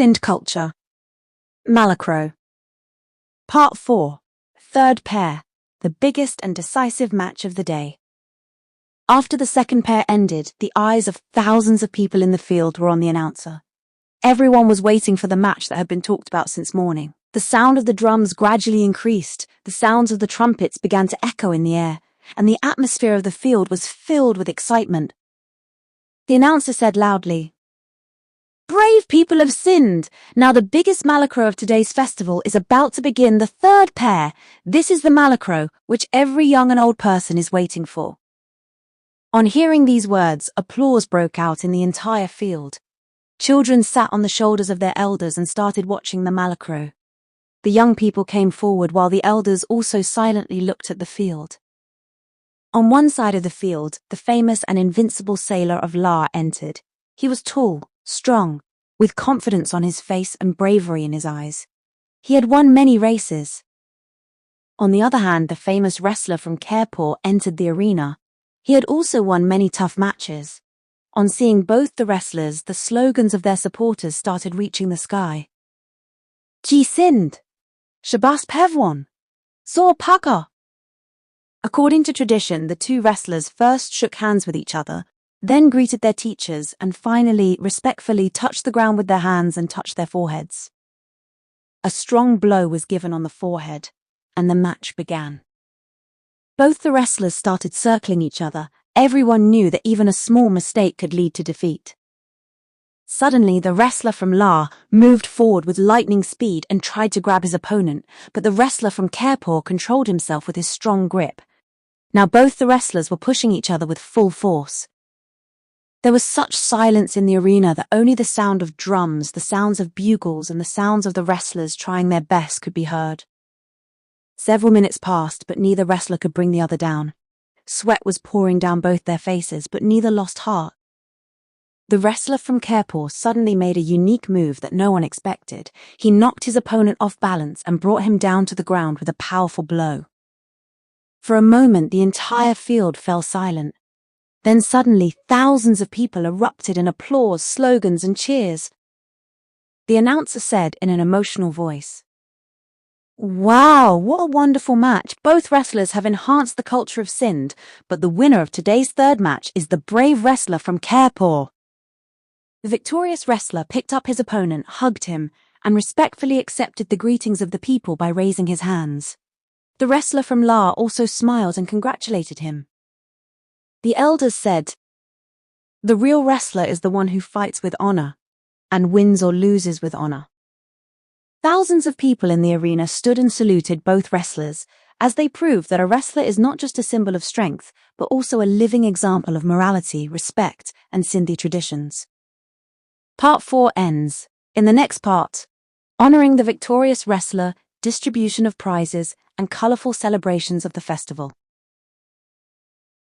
Sindh culture. Malakro. Part 4. Third pair, the biggest and decisive match of the day. After the second pair ended, the eyes of thousands of people in the field were on the announcer. Everyone was waiting for the match that had been talked about since morning. The sound of the drums gradually increased, the sounds of the trumpets began to echo in the air, and the atmosphere of the field was filled with excitement. The announcer said loudly, "Brave people of Sindh, now the biggest Malakro of today's festival is about to begin the third pair. This is the Malakro, which every young and old person is waiting for." On hearing these words, applause broke out in the entire field. Children sat on the shoulders of their elders and started watching the Malakro. The young people came forward while the elders also silently looked at the field. On one side of the field, the famous and invincible sailor of La entered. He was tall, strong, with confidence on his face and bravery in his eyes. He had won many races. On the other hand, the famous wrestler from Khairpur entered the arena. He had also won many tough matches. On seeing both the wrestlers, the slogans of their supporters started reaching the sky. "Ji Sindh! Shabas Pevwan! Zor Paka!" According to tradition, the two wrestlers first shook hands with each other, then greeted their teachers, and finally, respectfully touched the ground with their hands and touched their foreheads. A strong blow was given on the forehead, and the match began. Both the wrestlers started circling each other. Everyone knew that even a small mistake could lead to defeat. Suddenly, the wrestler from La moved forward with lightning speed and tried to grab his opponent, but the wrestler from Khairpur controlled himself with his strong grip. Now both the wrestlers were pushing each other with full force. There was such silence in the arena that only the sound of drums, the sounds of bugles, and the sounds of the wrestlers trying their best could be heard. Several minutes passed, but neither wrestler could bring the other down. Sweat was pouring down both their faces, but neither lost heart. The wrestler from Khairpur suddenly made a unique move that no one expected. He knocked his opponent off balance and brought him down to the ground with a powerful blow. For a moment, the entire field fell silent. Then suddenly, thousands of people erupted in applause, slogans, and cheers. The announcer said in an emotional voice, "Wow, what a wonderful match. Both wrestlers have enhanced the culture of Sindh, but the winner of today's third match is the brave wrestler from Khairpur." The victorious wrestler picked up his opponent, hugged him, and respectfully accepted the greetings of the people by raising his hands. The wrestler from La also smiled and congratulated him. The elders said, "The real wrestler is the one who fights with honor and wins or loses with honor." Thousands of people in the arena stood and saluted both wrestlers, as they proved that a wrestler is not just a symbol of strength, but also a living example of morality, respect, and Sindhi traditions. Part 4 ends. In the next part, honoring the victorious wrestler, distribution of prizes, and colorful celebrations of the festival.